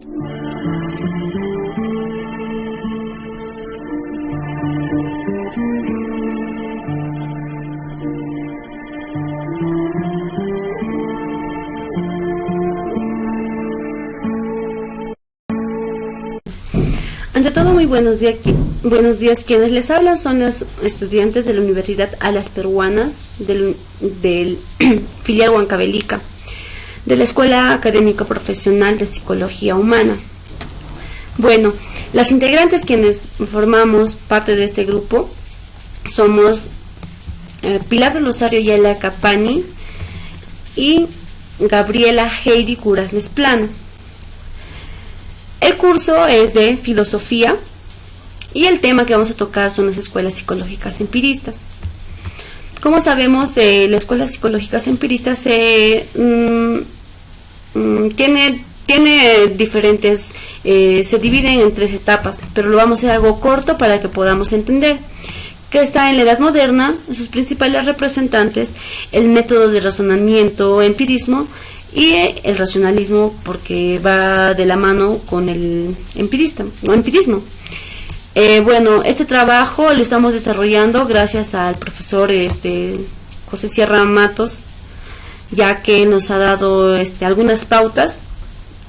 Ante todo, muy buenos días. Buenos días. Quienes les hablan son los estudiantes de la Universidad Alas Peruanas del filial Huancavelica, de la Escuela Académica Profesional de Psicología Humana. Bueno, las integrantes quienes formamos parte de este grupo somos Pilar del Rosario Yala Capani y Gabriela Heidi Curas Mesplano. El curso es de filosofía y el tema que vamos a tocar son las escuelas psicológicas empiristas. Como sabemos, las escuelas psicológicas empiristas tiene diferentes, se dividen en 3 etapas, pero lo vamos a hacer algo corto para que podamos entender. Que está en la Edad Moderna, sus principales representantes, el método de razonamiento, empirismo, y el racionalismo, porque va de la mano con el empirismo. Bueno, este trabajo lo estamos desarrollando gracias al profesor José Sierra Matos, ya que nos ha dado algunas pautas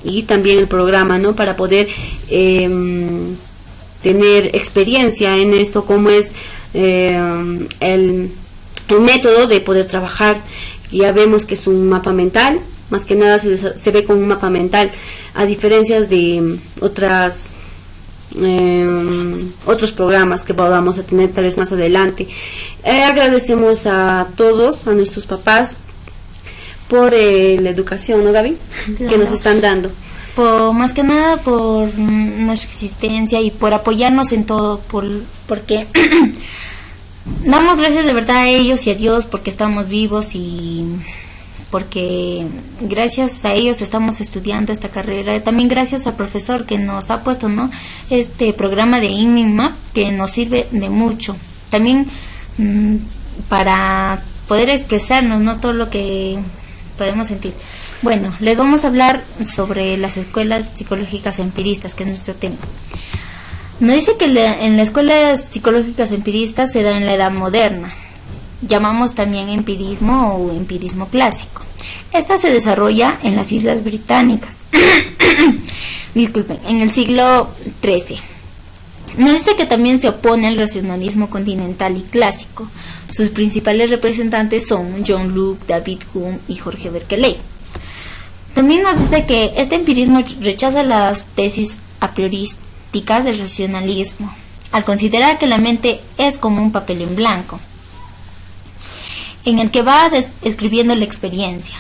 y también el programa, ¿no?, para poder tener experiencia en esto, cómo es el método de poder trabajar. Ya vemos que es un mapa mental. Más que nada se ve como un mapa mental, a diferencia de otros programas que vamos a tener tal vez más adelante. Agradecemos a todos, a nuestros papás, por la educación, ¿no, Gaby? Claro. Que nos están dando. Más que nada por nuestra existencia y por apoyarnos en todo, porque damos gracias de verdad a ellos y a Dios porque estamos vivos y porque gracias a ellos estamos estudiando esta carrera. También gracias al profesor que nos ha puesto, ¿no?, este programa de INMIMAP, que nos sirve de mucho. También para poder expresarnos, ¿no?, todo lo que podemos sentir. Bueno, les vamos a hablar sobre las escuelas psicológicas empiristas, que es nuestro tema. Nos dice que en las escuelas psicológicas empiristas se da en la Edad Moderna. Llamamos también empirismo o empirismo clásico. Esta se desarrolla en las Islas Británicas. Disculpen, en el siglo XIII. Nos dice que también se opone al racionalismo continental y clásico. Sus principales representantes son John Locke, David Hume y Jorge Berkeley. También nos dice que este empirismo rechaza las tesis a priorísticas del racionalismo, al considerar que la mente es como un papel en blanco, en el que va escribiendo la experiencia.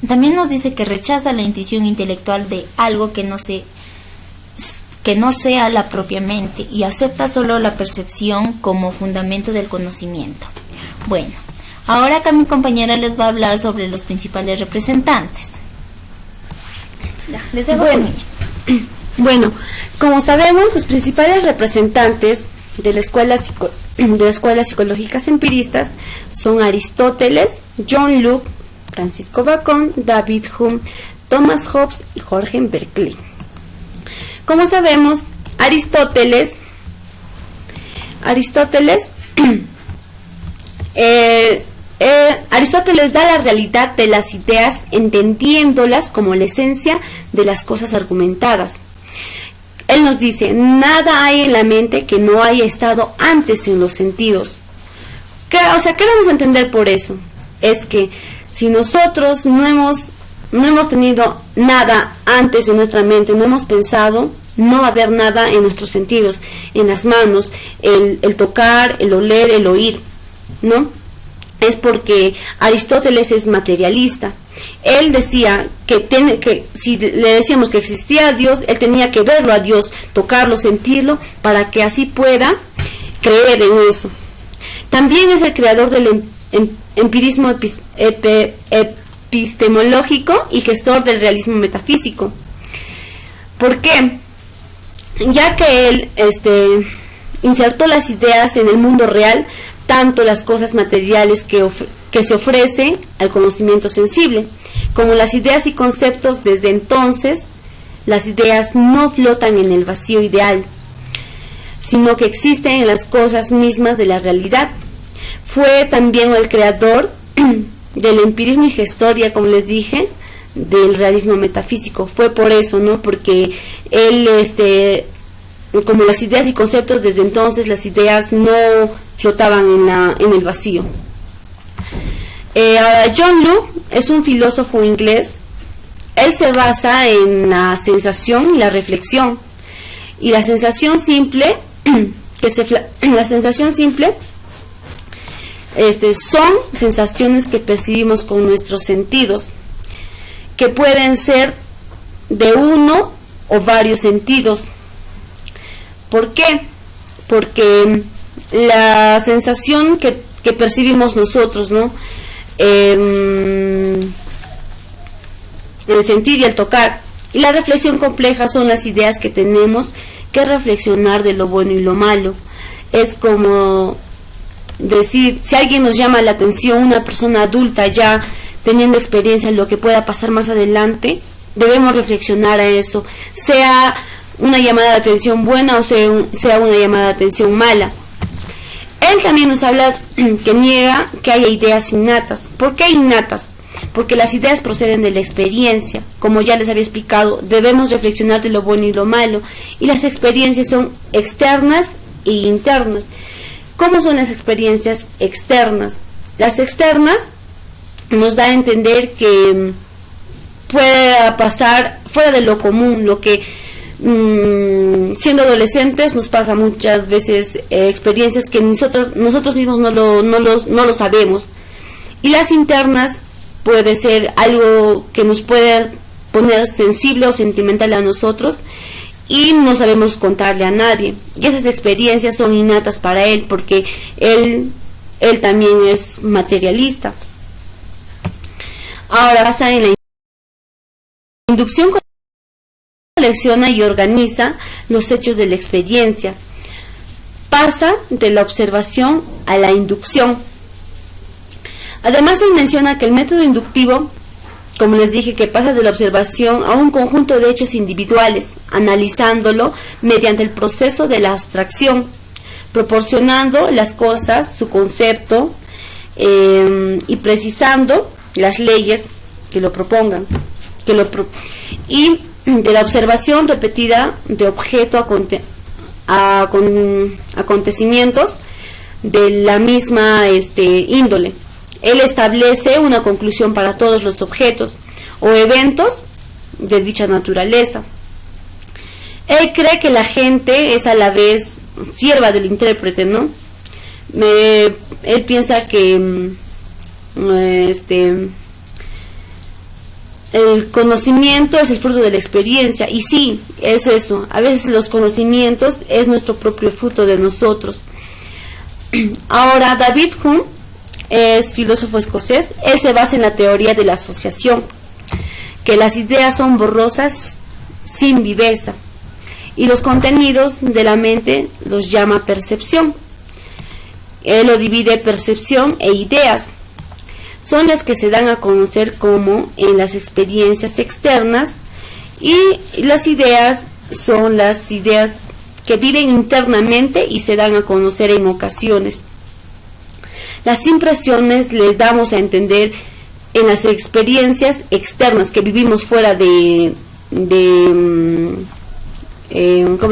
También nos dice que rechaza la intuición intelectual de algo que no sea la propia mente y acepta solo la percepción como fundamento del conocimiento. Bueno, ahora acá mi compañera les va a hablar sobre los principales representantes. Les dejo con ella. Bueno, como sabemos, los principales representantes de las escuelas psicológicas empiristas son Aristóteles, John Locke, Francisco Bacon, David Hume, Thomas Hobbes y Jorge Berkeley. Como sabemos, Aristóteles da la realidad de las ideas entendiéndolas como la esencia de las cosas argumentadas. Él nos dice, nada hay en la mente que no haya estado antes en los sentidos. ¿Qué vamos a entender por eso? Es que si nosotros no hemos tenido nada antes en nuestra mente, no hemos pensado, no va a haber nada en nuestros sentidos, en las manos, el tocar, el oler, el oír, ¿no? Es porque Aristóteles es materialista. Él decía que si le decíamos que existía Dios, él tenía que verlo a Dios, tocarlo, sentirlo, para que así pueda creer en eso. También es el creador del empirismo epistemológico y gestor del realismo metafísico. ¿Por qué? Ya que él insertó las ideas en el mundo real, tanto las cosas materiales que se ofrece al conocimiento sensible, como las ideas y conceptos desde entonces Las ideas no flotan en el vacío ideal, sino que existen en las cosas mismas de la realidad. Fue también el creador del empirismo y gestoria, como les dije, del realismo metafísico. Fue por eso, ¿no? Porque él, como las ideas y conceptos desde entonces, las ideas no flotaban en el vacío. John Locke es un filósofo inglés. Él se basa en la sensación y la reflexión. Y la sensación simple, son sensaciones que percibimos con nuestros sentidos, que pueden ser de uno o varios sentidos. ¿Por qué? Porque la sensación que percibimos nosotros, ¿no? El sentir y el tocar, y la reflexión compleja son las ideas que tenemos que reflexionar de lo bueno y lo malo. Es como decir, si alguien nos llama la atención, una persona adulta ya teniendo experiencia en lo que pueda pasar más adelante, debemos reflexionar a eso, sea una llamada de atención buena o sea una llamada de atención mala. Él también nos habla que niega que haya ideas innatas. ¿Por qué innatas? Porque las ideas proceden de la experiencia. Como ya les había explicado, debemos reflexionar de lo bueno y lo malo, y las experiencias son externas e internas. ¿Cómo son las experiencias externas? Las externas nos da a entender que puede pasar fuera de lo común, lo que siendo adolescentes nos pasa muchas veces, experiencias que nosotros mismos no lo sabemos. Y las internas puede ser algo que nos puede poner sensible o sentimental a nosotros y no sabemos contarle a nadie. Y esas experiencias son innatas para él, porque él también es materialista. Ahora pasa en la inducción, colecciona y organiza los hechos de la experiencia. Pasa de la observación a la inducción. Además, él menciona que el método inductivo, como les dije, que pasa de la observación a un conjunto de hechos individuales, analizándolo mediante el proceso de la abstracción, proporcionando las cosas, su concepto, y precisando las leyes que lo propongan, y de la observación repetida de objeto a acontecimientos de la misma índole. Él establece una conclusión para todos los objetos o eventos de dicha naturaleza. Él cree que la gente es a la vez sierva del intérprete, ¿no? Él piensa que el conocimiento es el fruto de la experiencia, y sí, es eso. A veces los conocimientos es nuestro propio fruto de nosotros. Ahora, David Hume es filósofo escocés. Él se basa en la teoría de la asociación, que las ideas son borrosas sin viveza, y los contenidos de la mente los llama percepción. Él lo divide percepción e ideas. Son las que se dan a conocer como en las experiencias externas, y las ideas son las ideas que viven internamente y se dan a conocer en ocasiones. Las impresiones les damos a entender en las experiencias externas que vivimos fuera ¿cómo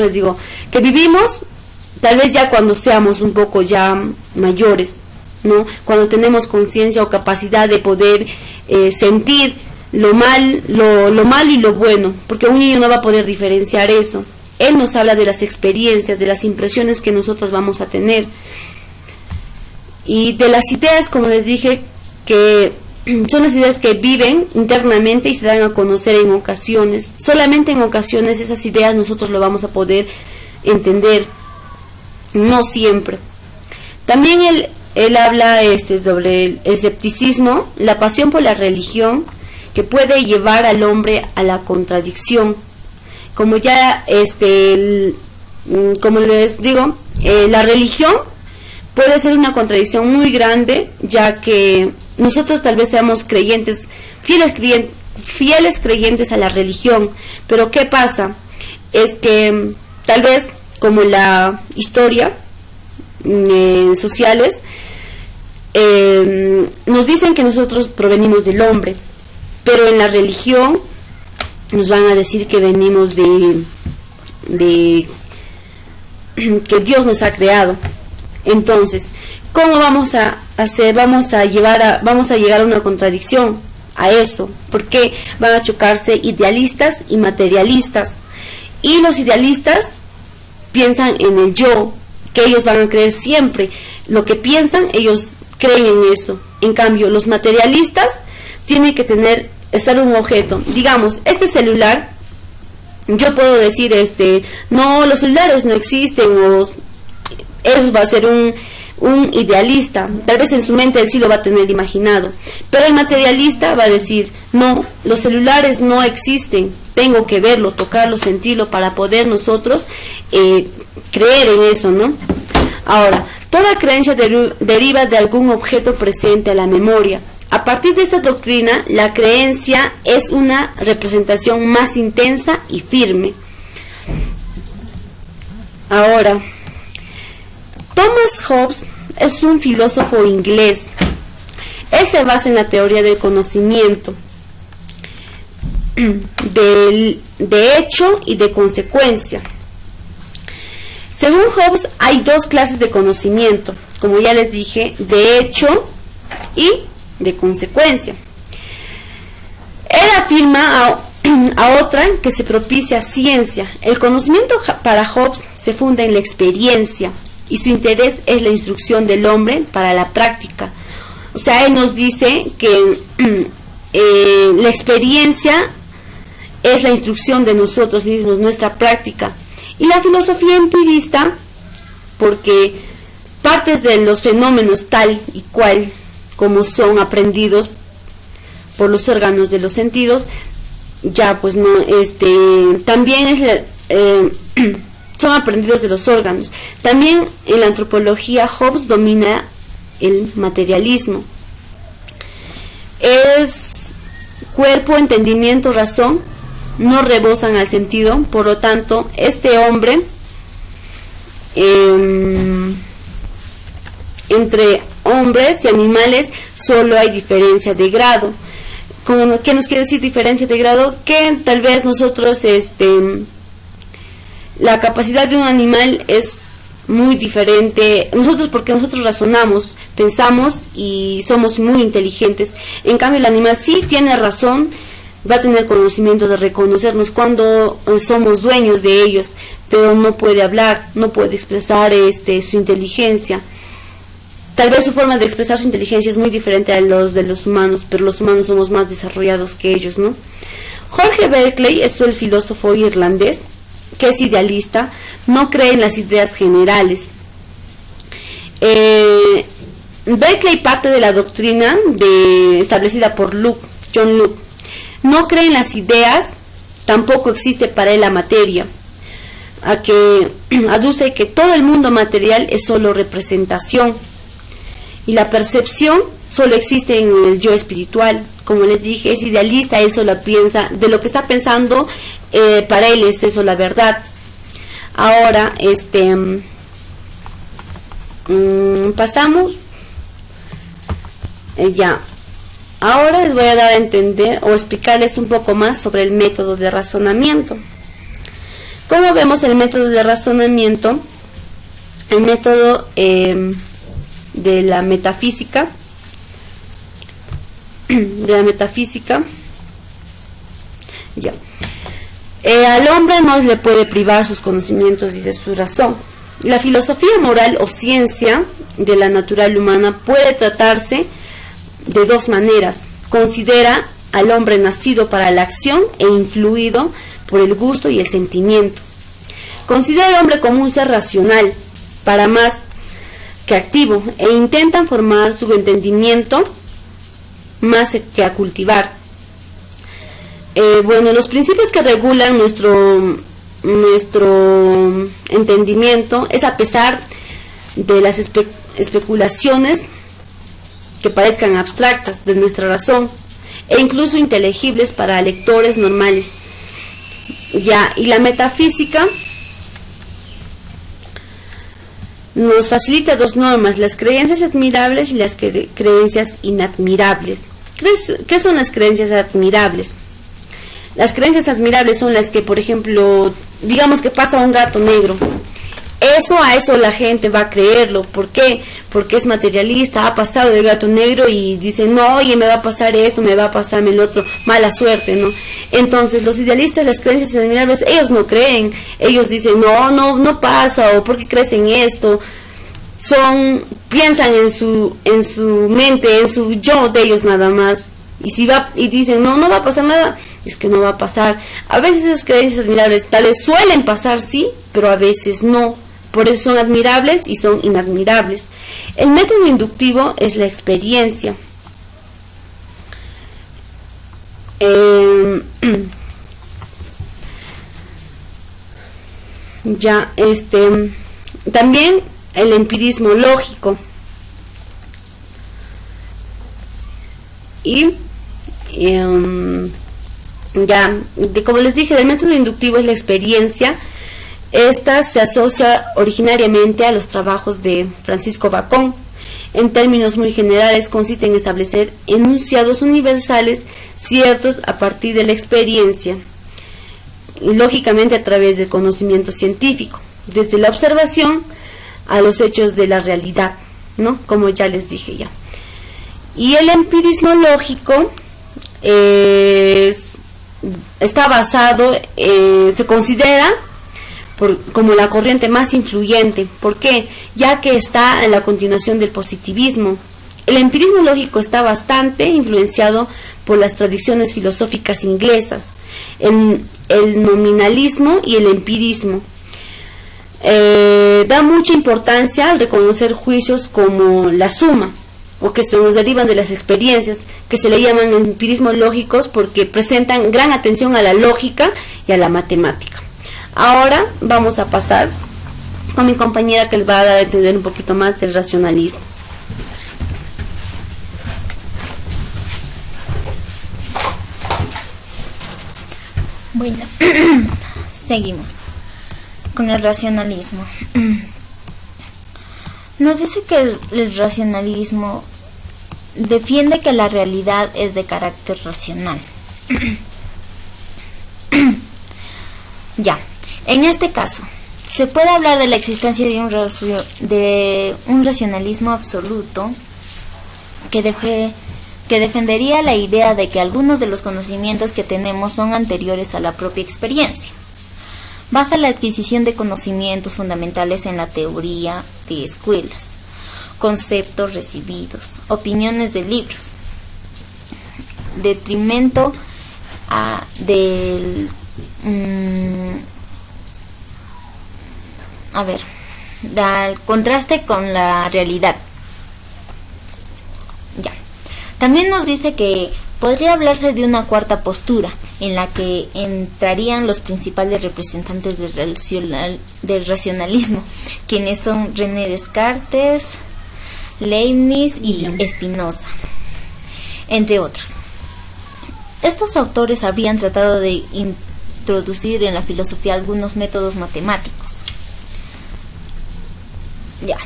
les digo? Que vivimos tal vez ya cuando seamos un poco ya mayores, ¿no? Cuando tenemos conciencia o capacidad de poder sentir lo malo y lo bueno, porque un niño no va a poder diferenciar eso. Él nos habla de las experiencias, de las impresiones que nosotros vamos a tener, y de las ideas, como les dije, que son las ideas que viven internamente y se dan a conocer en ocasiones. Solamente en ocasiones esas ideas nosotros lo vamos a poder entender, no siempre. También él habla sobre el escepticismo, la pasión por la religión, que puede llevar al hombre a la contradicción. Como ya como les digo, la religión puede ser una contradicción muy grande, ya que nosotros tal vez seamos creyentes, fieles creyentes a la religión. Pero ¿qué pasa? Es que tal vez, como la historia sociales, nos dicen que nosotros provenimos del hombre, pero en la religión nos van a decir que venimos de que Dios nos ha creado. Entonces, ¿cómo vamos a hacer? Vamos a llegar a una contradicción a eso, porque van a chocarse idealistas y materialistas. Y los idealistas piensan en el yo, que ellos van a creer siempre. Lo que piensan, ellos creen en eso. En cambio, los materialistas tienen que estar un objeto. Digamos, este celular, yo puedo decir, no, los celulares no existen, o eso va a ser un idealista. Tal vez en su mente él sí lo va a tener imaginado, pero el materialista va a decir, no, los celulares no existen, tengo que verlo, tocarlo, sentirlo para poder nosotros creer en eso, ¿no? Ahora, toda creencia deriva de algún objeto presente a la memoria. A partir de esta doctrina, la creencia es una representación más intensa y firme. Ahora, Thomas Hobbes es un filósofo inglés. Él se basa en la teoría del conocimiento, de hecho y de consecuencia. Según Hobbes, hay dos clases de conocimiento, como ya les dije, de hecho y de consecuencia. Él afirma a otra que se propicia ciencia. El conocimiento para Hobbes se funda en la experiencia, y su interés es la instrucción del hombre para la práctica. O sea, él nos dice que la experiencia es la instrucción de nosotros mismos, nuestra práctica. Y la filosofía empirista, porque partes de los fenómenos tal y cual como son aprendidos por los órganos de los sentidos, ya pues no, también son aprendidos de los órganos. También en la antropología Hobbes domina el materialismo. Es cuerpo, entendimiento, razón, no rebosan al sentido. Por lo tanto, este hombre, entre hombres y animales solo hay diferencia de grado. ¿Qué nos quiere decir diferencia de grado? Que tal vez nosotros, la capacidad de un animal es muy diferente. Porque nosotros razonamos, pensamos y somos muy inteligentes. En cambio, el animal sí tiene razón, va a tener conocimiento de reconocernos cuando somos dueños de ellos, pero no puede hablar, no puede expresar su inteligencia. Tal vez su forma de expresar su inteligencia es muy diferente a los de los humanos, pero los humanos somos más desarrollados que ellos, ¿no? Jorge Berkeley es el filósofo irlandés, que es idealista, no cree en las ideas generales. Berkeley parte de la doctrina establecida por John Locke. No cree en las ideas, tampoco existe para él la materia, a que aduce que todo el mundo material es solo representación, y la percepción solo existe en el yo espiritual. Como les dije, es idealista, él solo piensa, de lo que está pensando, para él es eso la verdad. Ahora, pasamos, ya. Ahora les voy a dar a entender o explicarles un poco más sobre el método de razonamiento. Como vemos, el método de razonamiento, el método de la metafísica, ya. Al hombre no le puede privar sus conocimientos y de su razón. La filosofía moral o ciencia de la natural humana puede tratarse de dos maneras. Considera al hombre nacido para la acción e influido por el gusto y el sentimiento. Considera al hombre como un ser racional, para más que activo, e intentan formar su entendimiento más que a cultivar. Bueno, los principios que regulan nuestro entendimiento es, a pesar de las especulaciones que parezcan abstractas de nuestra razón, e incluso inteligibles para lectores normales. Ya, y la metafísica nos facilita dos normas: las creencias admirables y las creencias inadmirables. ¿Qué son las creencias admirables? Las creencias admirables son las que, por ejemplo, digamos que pasa un gato negro. A eso la gente va a creerlo. ¿Por qué? Porque es materialista, ha pasado el gato negro y dice, no, oye, me va a pasar esto, me va a pasarme el otro, mala suerte, ¿no? Entonces, los idealistas, las creencias admirables, ellos no creen, ellos dicen, no pasa, o ¿por qué crees en esto? Piensan en su mente, en su yo de ellos nada más, y dicen, no va a pasar nada, es que no va a pasar. A veces esas creencias admirables tales suelen pasar, sí, pero a veces no. Por eso son admirables y son inadmirables. El método inductivo es la experiencia. También el empirismo lógico. Como les dije, el método inductivo es la experiencia. Esta se asocia originariamente a los trabajos de Francisco Bacon. En términos muy generales, consiste en establecer enunciados universales ciertos a partir de la experiencia, y lógicamente a través del conocimiento científico, desde la observación a los hechos de la realidad, ¿no? Como ya les dije ya. Y el empirismo lógico está basado, se considera como la corriente más influyente. ¿Por qué? Ya que está en la continuación del positivismo. El empirismo lógico está bastante influenciado por las tradiciones filosóficas inglesas, el nominalismo y el empirismo. Da mucha importancia al reconocer juicios como la suma, o que se nos derivan de las experiencias, que se le llaman empirismos lógicos porque presentan gran atención a la lógica y a la matemática. Ahora vamos a pasar con mi compañera, que les va a dar a entender un poquito más del racionalismo. Bueno, seguimos con el racionalismo. Nos dice que el racionalismo defiende que la realidad es de carácter racional. Ya, en este caso, se puede hablar de la existencia de un racionalismo absoluto que defendería la idea de que algunos de los conocimientos que tenemos son anteriores a la propia experiencia. Basa la adquisición de conocimientos fundamentales en la teoría de escuelas, conceptos recibidos, opiniones de libros, detrimento del contraste con la realidad. Ya. También nos dice que podría hablarse de una cuarta postura, en la que entrarían los principales representantes del racionalismo, quienes son René Descartes, Leibniz y Spinoza, entre otros. Estos autores habrían tratado de introducir en la filosofía algunos métodos matemáticos. Ya.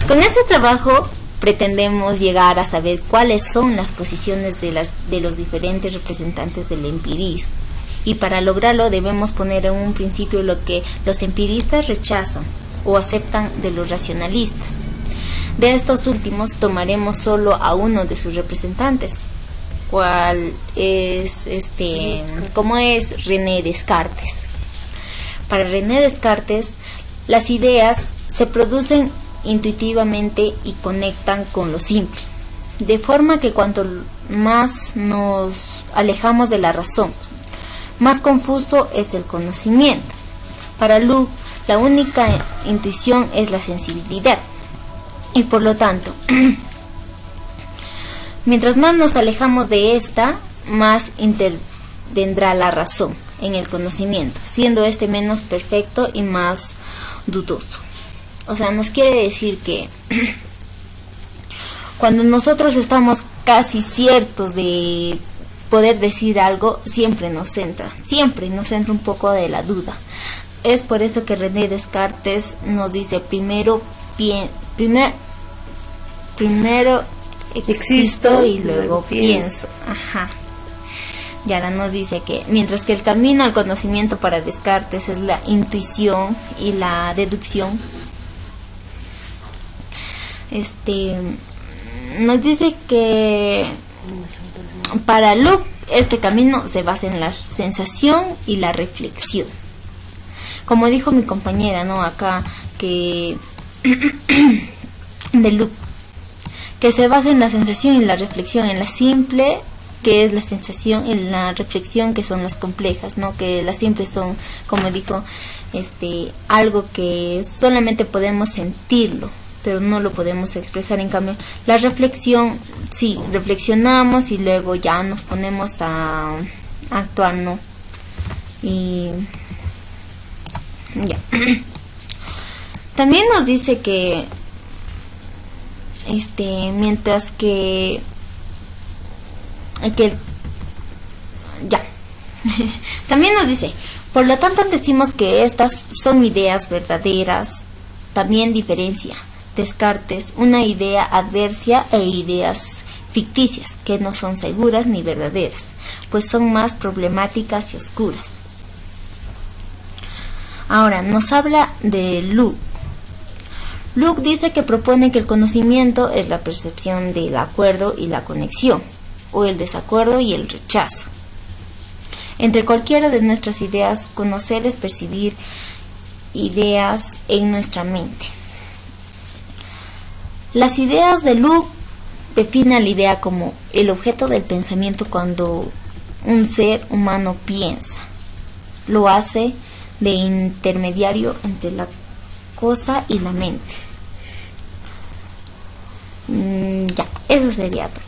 Con este trabajo pretendemos llegar a saber cuáles son las posiciones de los diferentes representantes del empirismo, y para lograrlo debemos poner en un principio lo que los empiristas rechazan o aceptan de los racionalistas. De estos últimos tomaremos solo a uno de sus representantes, cual es como es René Descartes. Para René Descartes, las ideas se producen intuitivamente y conectan con lo simple, de forma que cuanto más nos alejamos de la razón, más confuso es el conocimiento. Para Luke, la única intuición es la sensibilidad, y por lo tanto, mientras más nos alejamos de esta, más intervendrá la razón en el conocimiento, siendo este menos perfecto y más dudoso. O sea, nos quiere decir que cuando nosotros estamos casi ciertos de poder decir algo, siempre nos entra un poco de la duda. Es por eso que René Descartes nos dice primero existo y luego pienso. Ajá. Y ahora nos dice que mientras que el camino al conocimiento para Descartes es la intuición y la deducción, nos dice que para Luke este camino se basa en la sensación y la reflexión. Como dijo mi compañera, ¿no? Acá que de Luke, que se basa en la sensación y la reflexión, en la simple, que es la sensación, y en la reflexión, que son las complejas, ¿no? Que las simples son, como dijo, algo que solamente podemos sentirlo, pero no lo podemos expresar. En cambio, la reflexión, sí, reflexionamos y luego ya nos ponemos a actuar, ¿no? Y ya. También nos dice que mientras que ya. También nos dice, por lo tanto decimos que estas son ideas verdaderas. También diferencia Descartes una idea adversa e ideas ficticias que no son seguras ni verdaderas, pues son más problemáticas y oscuras. Ahora nos habla de Luke. Luke dice que propone que el conocimiento es la percepción del acuerdo y la conexión, o el desacuerdo y el rechazo. Entre cualquiera de nuestras ideas, conocer es percibir ideas en nuestra mente. Las ideas de Luke definen la idea como el objeto del pensamiento cuando un ser humano piensa. Lo hace de intermediario entre la cosa y la mente. Ya, eso sería todo.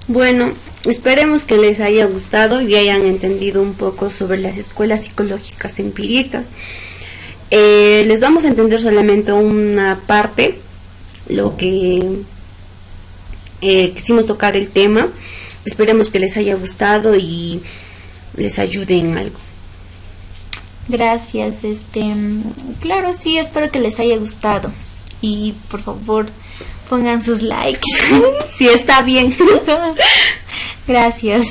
Bueno, esperemos que les haya gustado y hayan entendido un poco sobre las escuelas psicológicas empiristas. Les vamos a entender solamente una parte, lo que quisimos tocar el tema. Esperemos que les haya gustado y les ayude en algo. Gracias, claro, sí, espero que les haya gustado y por favor pongan sus likes. Si está bien. Gracias.